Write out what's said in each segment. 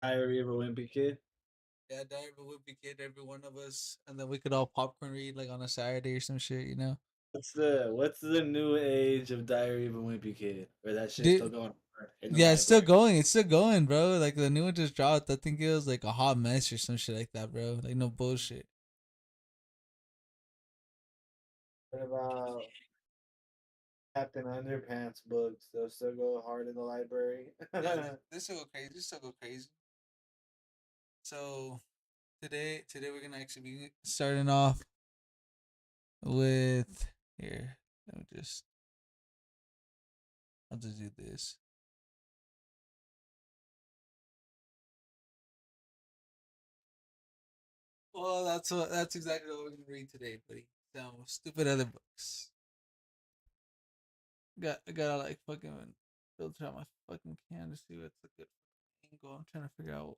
Diary of a Wimpy Kid. Yeah, Diary of a Wimpy Kid, every one of us, and then we could all popcorn read like on a Saturday or some shit, you know? What's the new age of Diary of a Wimpy Kid? Or that shit's still Dude, going on in the yeah, it's still library? going. It's still going, bro. Like the new one just dropped. I think it was like a hot mess or some shit like that, bro. Like no bullshit. What about Captain Underpants books? Those still go hard in the library. Yeah, this still go crazy. This still go crazy. So today we're gonna actually be starting off with here. Let me just I'll just do this. Well, that's exactly what we're gonna read today, buddy. Some stupid other books. I gotta like fucking filter out my fucking can to see what's a good angle. I'm trying to figure out.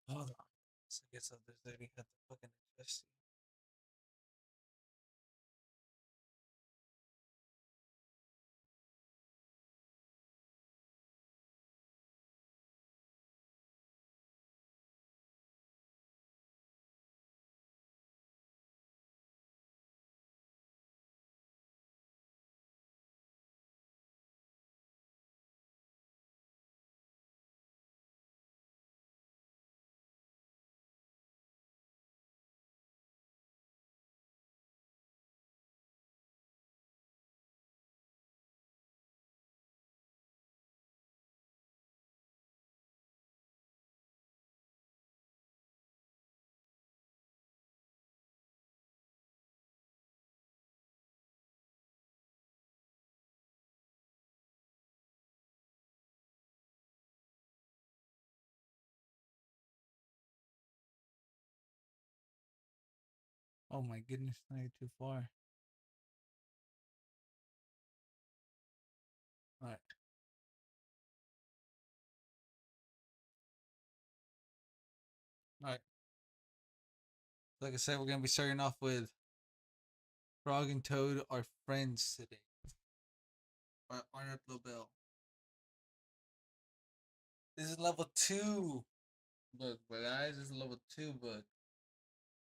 Hold on. So I guess there's lady got the fucking adjust. Oh my goodness, now you're too far. Alright. Alright. Like I said, we're gonna be starting off with Frog and Toad are friends today. By Arnold Lobel. This is level two book, but guys, this is level two book.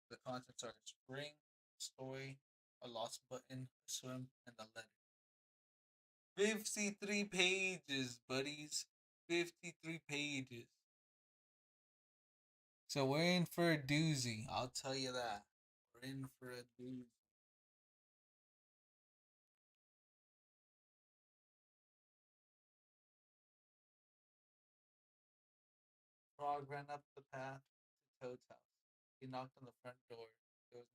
The contents are spring, story, a lost button, swim, and a letter. 53 pages, buddies. 53 pages. So we're in for a doozy. I'll tell you that. We're in for a doozy. Frog ran up the path to Toad's house. He knocked on the front door. There was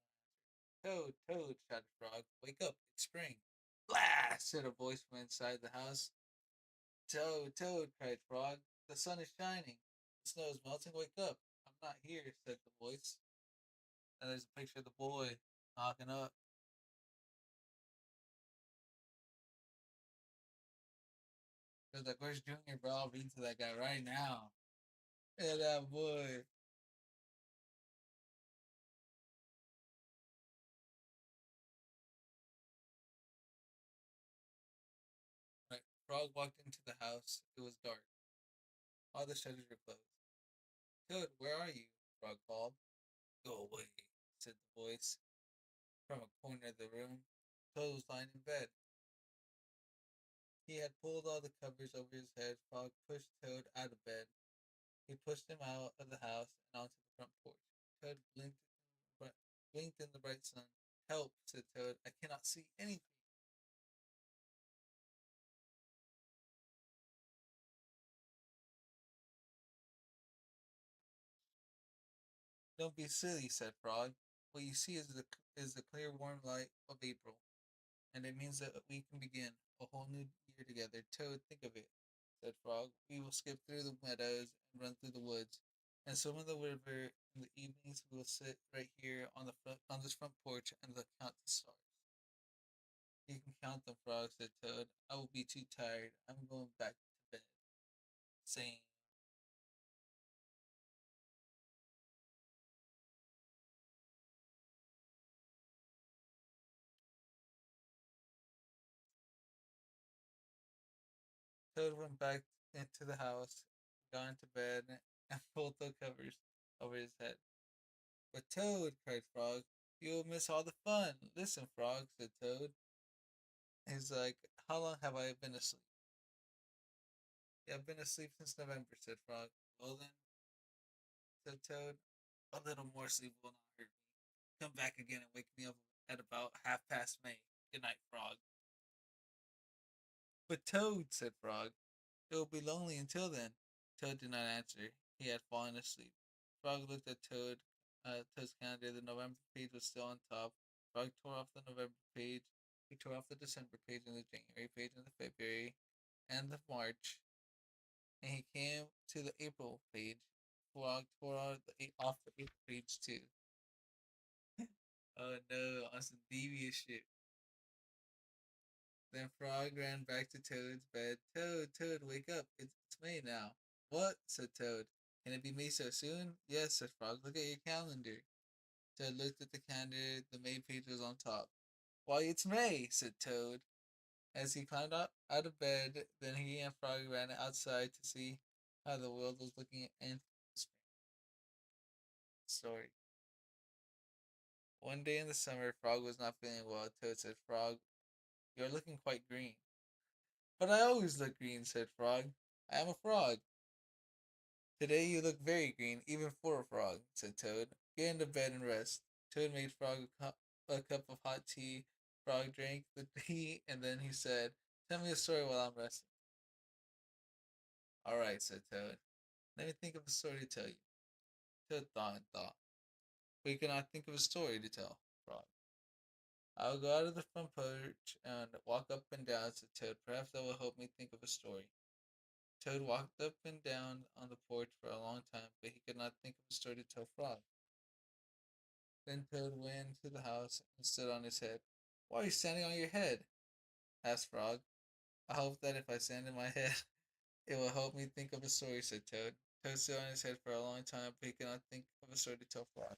no answer. Toad, Toad, shouted Frog. Wake up, it's spring. Blast! Said a voice from inside the house. Toad, Toad, cried Frog. The sun is shining. The snow is melting. Wake up. I'm not here, said the voice. And there's a picture of the boy knocking up. He was like, where's Junior, bro? I'll read to that guy right now. Yeah, that boy. Right. Frog walked into the house. It was dark. All the shutters were closed. Toad, where are you? Frog called. Go away, said the voice from a corner of the room. Toad was lying in bed. He had pulled all the covers over his head. Frog pushed Toad out of bed. He pushed him out of the house and onto the front porch. Toad blinked in the bright sun. Help, said Toad. I cannot see anything. Don't be silly, said Frog. What you see is the clear, warm light of April, and it means that we can begin a whole new year together. Toad, think of it, said Frog. We will skip through the meadows and run through the woods, and swim in the river. In the evenings, we will sit right here on this front porch and look count the stars. You can count them, Frog, said Toad. I will be too tired. I'm going back to bed. saying, Toad went back into the house, got into bed, and pulled the covers over his head. But Toad, cried Frog, you'll miss all the fun. Listen, Frog, said Toad. He's like, how long have I been asleep? Yeah, I've been asleep since November, said Frog. Well then, said Toad, a little more sleep will not hurt me. Come back again and wake me up at about 1/2 past May. Good night, Frog. But Toad, said Frog, it will be lonely until then. Toad did not answer. He had fallen asleep. Frog looked at Toad's calendar. The November page was still on top. Frog tore off the November page. He tore off the December page and the January page and the February and the March. And he came to the April page. Frog tore off the April page too. Oh no, on some devious shit. Then Frog ran back to Toad's bed. Toad, Toad, wake up. It's May now. What? Said Toad. Can it be May so soon? Yes, said Frog. Look at your calendar. Toad looked at the calendar. The May page was on top. Why, it's May, said Toad. As he climbed out of bed, then he and Frog ran outside to see how the world was looking and story. One day in the summer, Frog was not feeling well. Toad said, Frog, you're looking quite green. But I always look green, said Frog. I am a frog. Today you look very green, even for a frog, said Toad. Get into bed and rest. Toad made Frog a cup of hot tea. Frog drank the tea, and then he said, tell me a story while I'm resting. All right, said Toad. Let me think of a story to tell you. Toad thought and thought. But he could not think of a story to tell Frog. I'll go out of the front porch and walk up and down, said Toad. Perhaps that will help me think of a story. Toad walked up and down on the porch for a long time, but he could not think of a story to tell Frog. Then Toad went into the house and stood on his head. Why are you standing on your head? Asked Frog. I hope that if I stand on my head, it will help me think of a story, said Toad. Toad stood on his head for a long time, but he could not think of a story to tell Frog.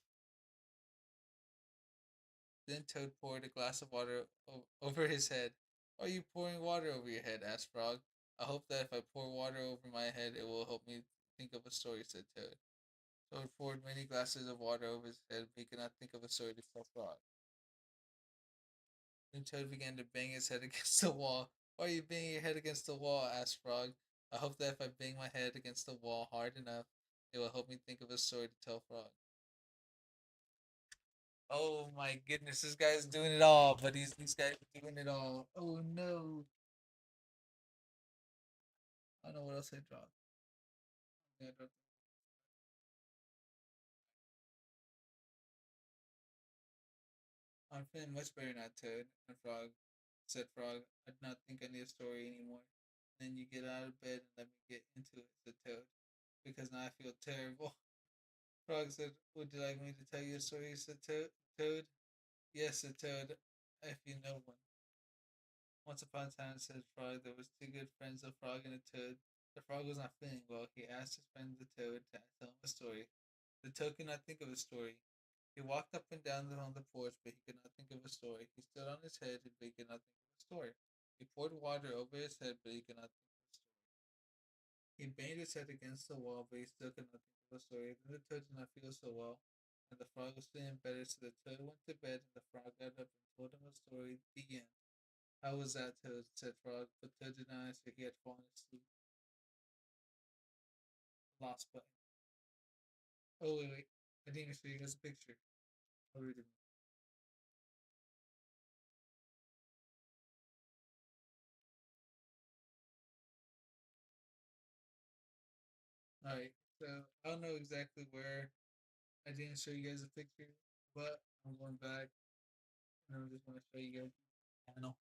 Then Toad poured a glass of water over his head. Why are you pouring water over your head? Asked Frog. I hope that if I pour water over my head, it will help me think of a story, said Toad. Toad poured many glasses of water over his head, but he could not think of a story to tell Frog. Then Toad began to bang his head against the wall. Why are you banging your head against the wall? Asked Frog. I hope that if I bang my head against the wall hard enough, it will help me think of a story to tell Frog. Oh my goodness, this guy's doing it all, but these guys are doing it all. Oh no. I don't know what else I dropped. Yeah, I dropped. I'm feeling much better now, Toad. And Frog said Frog, I do not think I need a story anymore. Then you get out of bed and let me get into it, said Toad. Because now I feel terrible. Frog said, would you like me to tell you a story? Said Toad. Yes, said Toad, if you know one. Once upon a time, said Frog, there was two good friends, a frog and a toad. The frog was not feeling well. He asked his friend the toad to tell him a story. The toad could not think of a story. He walked up and down on the porch, but he could not think of a story. He stood on his head, but he could not think of a story. He poured water over his head, but he could not think of a story. He banged his head against the wall, but he still could not think of a story. Then the toad did not feel so well, and the frog was feeling better, so the toad went to bed, and the frog got up and told him a story. The end. How was that, Toad? Said Frog, but Toad did not answer. He had fallen asleep. Lost button. Oh, wait, wait. I didn't even show you guys a picture. I'll read it. Alright, so I don't know exactly where I didn't show you guys a picture, but I'm going back and I'm just going to show you guys the channel.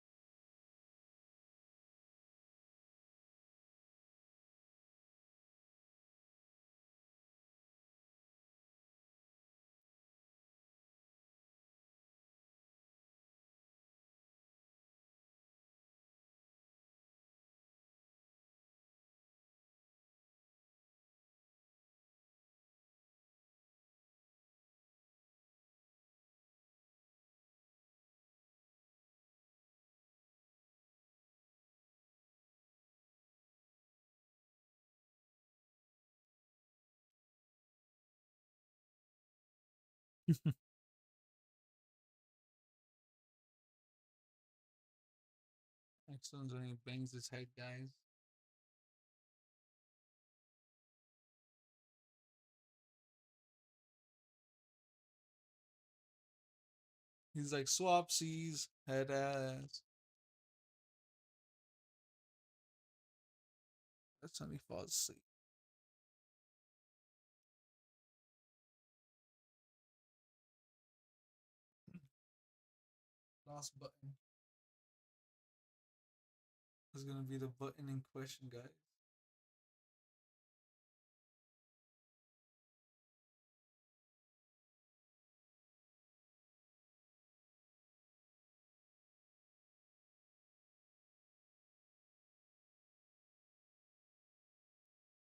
Excellent when he bangs his head, guys. He's like swapsies, head ass. That's when he falls asleep. Last button is gonna be the button in question, guys.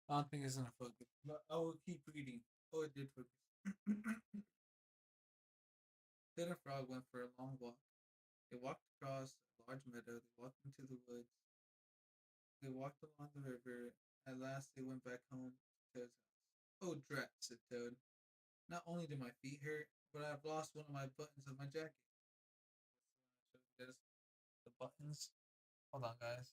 I don't think it's gonna focus, but I will keep reading. Oh, it did focus. Then a frog went for a long walk. They walked across a large meadow. They walked into the woods. They walked along the river. At last, they went back home to Toad's house. Oh, drat, said Toad. Not only do my feet hurt, but I've lost one of my buttons of my jacket. This the buttons. Hold on, guys.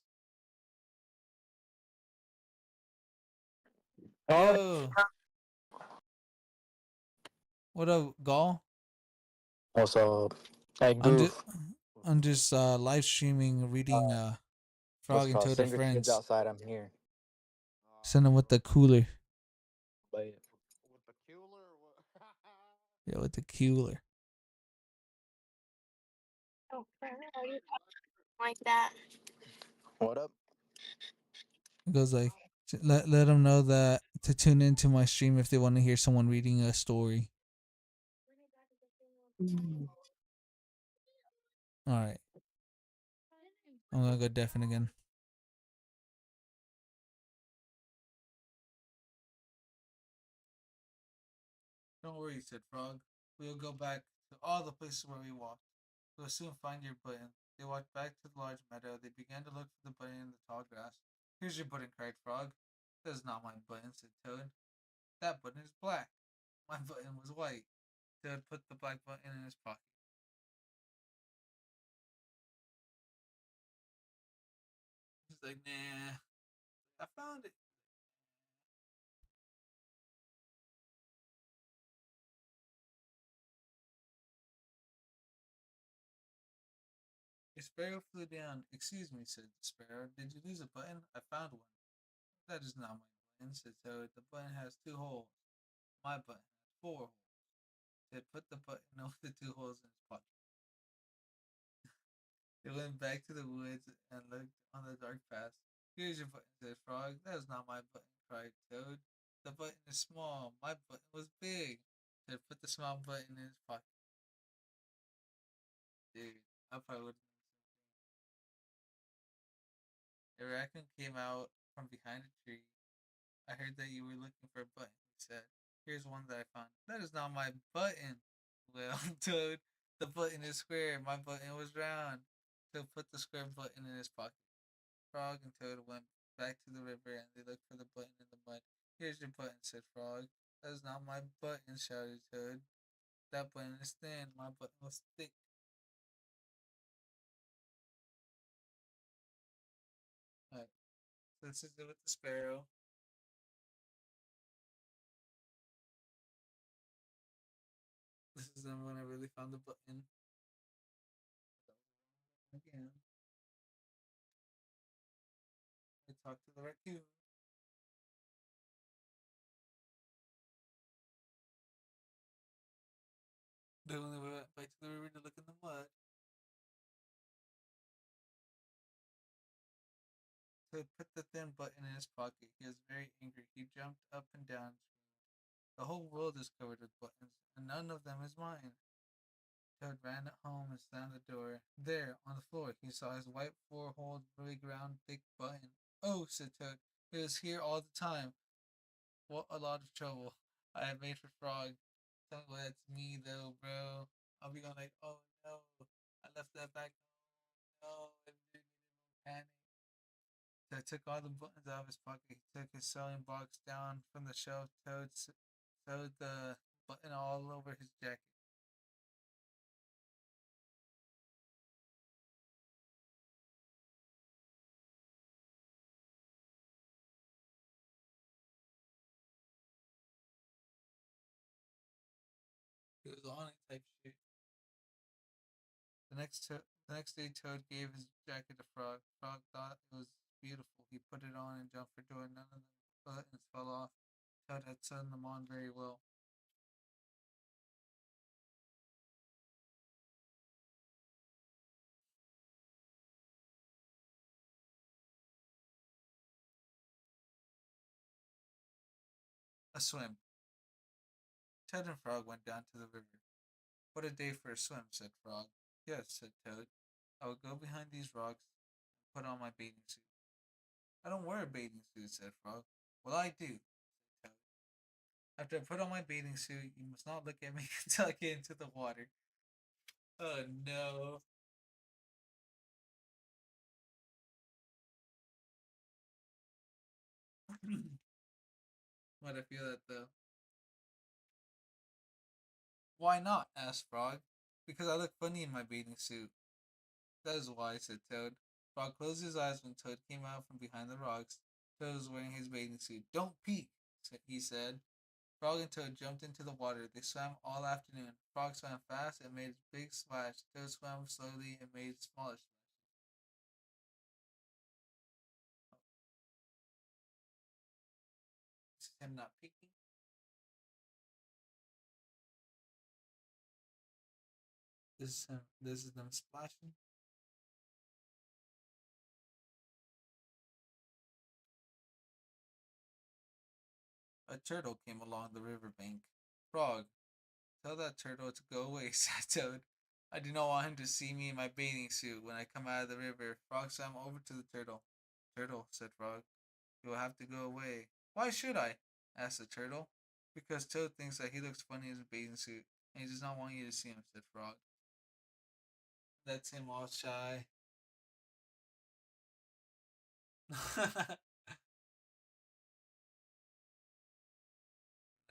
Oh, Yo, what up, Gall? what's up? Hey, I'm just Goof. I'm just live streaming, reading What's Frog it and called? Toad are Send your kids friends. outside. I'm here. Send them with the cooler. But With the cooler or what? Yeah, with the cooler. Oh, how do you like that? what up? It goes like, let them know that to tune into my stream if they want to hear someone reading a story. All right, I'm gonna go deafen again. Don't worry, said Frog. We'll go back to all the places where we walked. We'll soon find your button. They walked back to the large meadow. They began to look for the button in the tall grass. Here's your button, cried Frog. That is not my button, said Toad. That button is black. My button was white. Toad put the black button in his pocket. He's like, nah, I found it. A sparrow flew down. Excuse me, said the sparrow. Did you lose a button? I found one. That is not my button, said Toad. The button has two holes. My button has four holes. Ted put the button over the two holes in his pocket. They went back to the woods and looked on the dark path. Here's your button, said Frog. That is not my button, cried Toad. The button is small. My button was big. Ted put the small button in his pocket. Dude, I probably would have done. A raccoon came out from behind a tree. I heard that you were looking for a button, he said. Here's one that I found. That is not my button. Well, Toad, the button is square. My button was round. Toad put the square button in his pocket. Frog and Toad went back to the river and they looked for the button in the mud. Here's your button, said Frog. That is not my button, shouted Toad. That button is thin. My button was thick. Alright, so this is it with the sparrow. This is the when I really found the button. Again, I talked to the raccoon. Then when they went back to the river to look in the mud, Toad put the thin button in his pocket. He was very angry. He jumped up and down and screamed, the whole world is covered with buttons, and none of them is mine. Toad ran home and slammed the door. There, on the floor, he saw his white four-holed, big, round, thick button. Oh, said Toad, it was here all the time. What a lot of trouble I have made for Frog. Tell me what that's me, though, bro. I'll be going like, oh no, I left that back. Oh no, it made me a little panic. Toad took all the buttons out of his pocket. He took his sewing box down from the shelf. Toad sewed the button all over his jacket. He was on it type shit. The next day, Toad gave his jacket to Frog. Frog thought it was beautiful. He put it on and jumped for joy. None of the buttons fell off. Toad had sewn them on very well. A swim. Toad and Frog went down to the river. What a day for a swim, said Frog. Yes, said Toad. I will go behind these rocks and put on my bathing suit. I don't wear a bathing suit, said Frog. Well, I do, said Toad. After I put on my bathing suit, you must not look at me until I get into the water. Oh no. Why'd I feel that though? Why not? Asked Frog. Because I look funny in my bathing suit. That is why, said Toad. Frog closed his eyes when Toad came out from behind the rocks. Toad was wearing his bathing suit. Don't peek, he said. Frog and Toad jumped into the water. They swam all afternoon. Frog swam fast and made a big splash. Toad swam slowly and made smaller splashes. This is him not peeking. This is them splashing. A turtle came along the river bank. Frog, tell that turtle to go away, said Toad. I do not want him to see me in my bathing suit when I come out of the river. Frog swam over to the turtle. Turtle, said Frog, you will have to go away. Why should I? Asked the turtle. Because Toad thinks that he looks funny in his bathing suit, and he does not want you to see him, said Frog. That's him all shy. There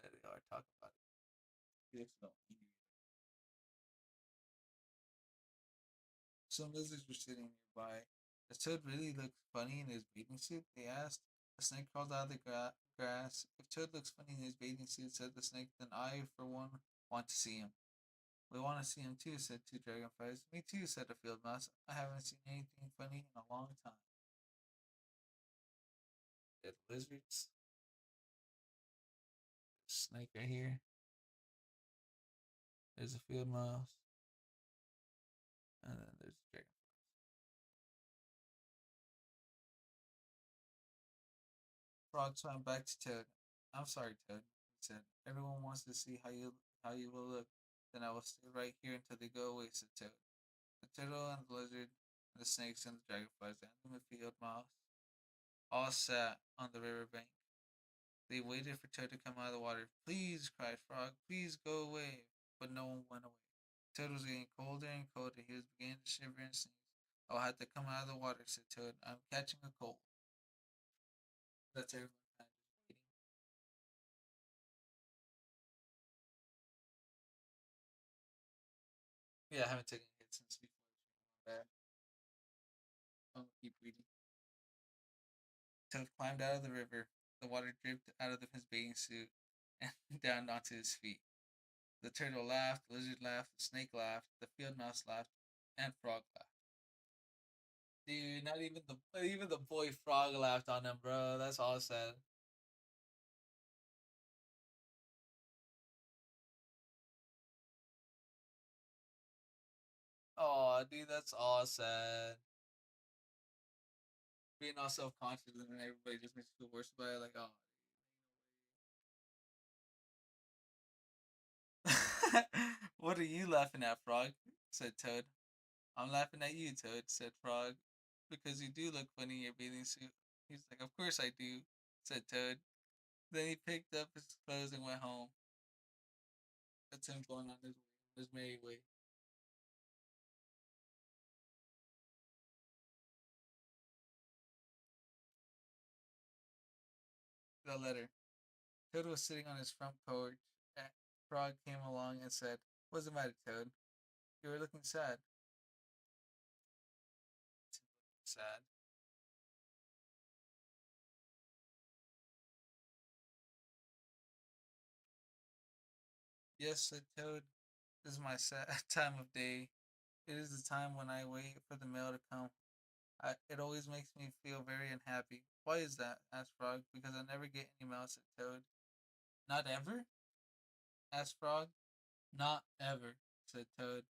they are, talk about it. Some lizards were sitting nearby. Does Toad really look funny in his bathing suit? They asked. A snake crawled out of the grass. If Toad looks funny in his bathing suit, said the snake, then I, for one, want to see him. We want to see him too, said two dragonflies. Me too, said a field mouse. I haven't seen anything funny in a long time. Dead lizards. Snake right here. There's a field mouse. And then there's a dragon. Frog swam back to Toad. I'm sorry, Toad, he said. Everyone wants to see how you will look. Then I will stay right here until they go away, said Toad. The turtle and the lizard and the snakes and the dragonflies and the field mouse all sat on the river bank. They waited for Toad to come out of the water. Please, cried Frog, please go away. But no one went away. Toad was getting colder and colder. He was beginning to shiver and sneeze. I'll have to come out of the water, said Toad. I'm catching a cold. That's everyone kind of just waiting. Yeah, I haven't taken a hit since before the stream. My bad. I'll keep reading. Toad climbed out of the river. The water dripped out of his bathing suit and down onto his feet. The turtle laughed, the lizard laughed, the snake laughed, the field mouse laughed, and Frog laughed. Dude, not even the boy Frog laughed on him, bro. That's all sad. Oh, dude, that's all sad. Being all self conscious and then everybody just makes you feel worse about it. Like, oh. What are you laughing at, Frog? Said Toad. I'm laughing at you, Toad, said Frog, because you do look funny in your bathing suit. He's like, of course I do, said Toad. Then he picked up his clothes and went home. That's him going on his merry way. The letter. Toad was sitting on his front porch Frog came along and said, "What's the matter, Toad? You were looking sad." Sad. "Yes," said Toad. "This is my sad time of day. It is the time when I wait for the mail to come. It always makes me feel very unhappy." "Why is that?" asked Frog. "Because I never get any mail," said Toad. "Not ever?" asked Frog. "Not ever," said Toad.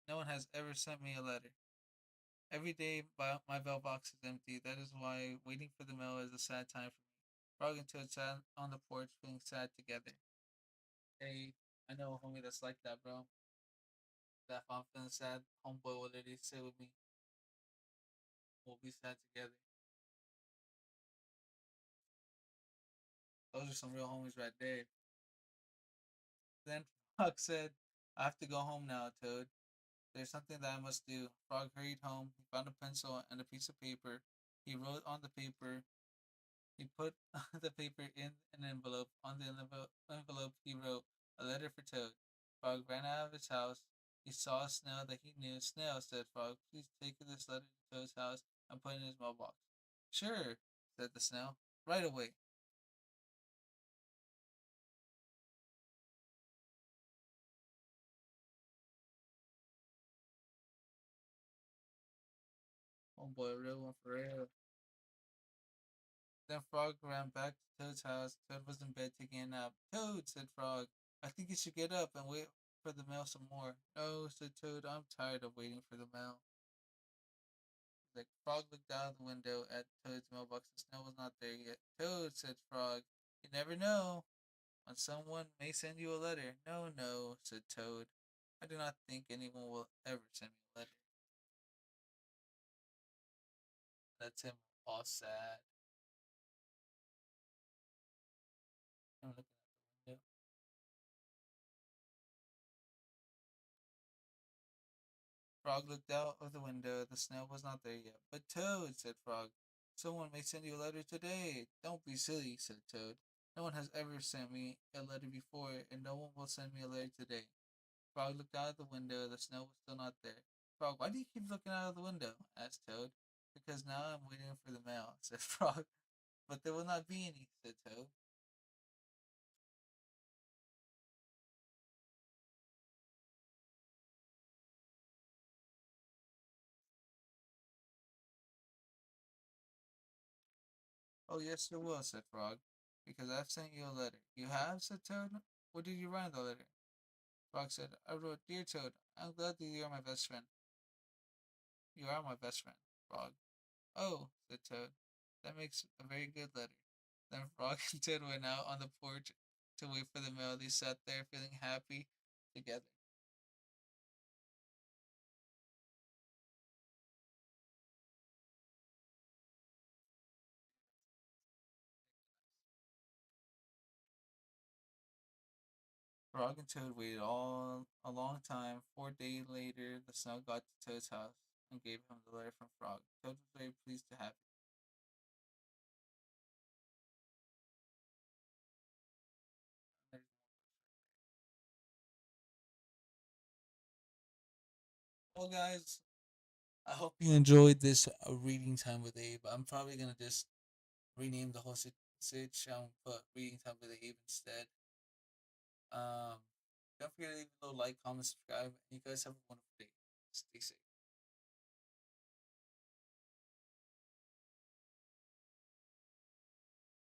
"No one has ever sent me a letter. Every day my mailbox is empty. That is why waiting for the mail is a sad time for me." Frog and Toad sat on the porch feeling sad together. Hey, I know a homie that's like that, bro. That if I'm feeling sad, homeboy will literally sit with me. We'll be sad together. Those are some real homies right there. Then Frog said, "I have to go home now, Toad. There's something that I must do." Frog hurried home. He found a pencil and a piece of paper. He wrote on the paper. He put the paper in an envelope. On the envelope, he wrote, "A letter for Toad." Frog ran out of his house. He saw a snail that he knew. "Snail," said Frog, "please take this letter to Toad's house and put it in his mailbox." "Sure," said the snail. "Right away." Oh boy, real one for real. Then Frog ran back to Toad's house. Toad was in bed taking a nap. "Toad," said Frog, "I think you should get up and wait for the mail some more." "No," said Toad, "I'm tired of waiting for the mail." The Frog looked out of the window at Toad's mailbox. The snow was not there yet. "Toad," said Frog, "you never know when someone may send you a letter." "No, no," said Toad. "I do not think anyone will ever send me a letter." That's him all sad. I'm looking at the window. Frog looked out of the window. The snow was not there yet. "But Toad," said Frog, "someone may send you a letter today." "Don't be silly," said Toad. "No one has ever sent me a letter before, and no one will send me a letter today." Frog looked out of the window. The snow was still not there. "Frog, why do you keep looking out of the window?" asked Toad. "Because now I'm waiting for the mail," said Frog. "But there will not be any," said Toad. "Oh, yes, there will," said Frog, "because I've sent you a letter." "You have?" said Toad. "What did you write in the letter?" Frog said, "I wrote, 'Dear Toad, I'm glad that you are my best friend.'" "You are my best friend, Frog." "Oh," said Toad, "that makes a very good letter." Then Frog and Toad went out on the porch to wait for the mail. They sat there feeling happy together. Frog and Toad waited all a long time. 4 days later, the snow got to Toad's house and gave him the letter from Frog. Toad was very pleased to have it. There's more. Well, guys, I hope you enjoyed this reading time with Abe. I'm probably gonna just rename the whole sitch put reading time with Abe instead. Um, don't forget to leave a little like, comment, subscribe, and you guys have a wonderful day. Stay safe.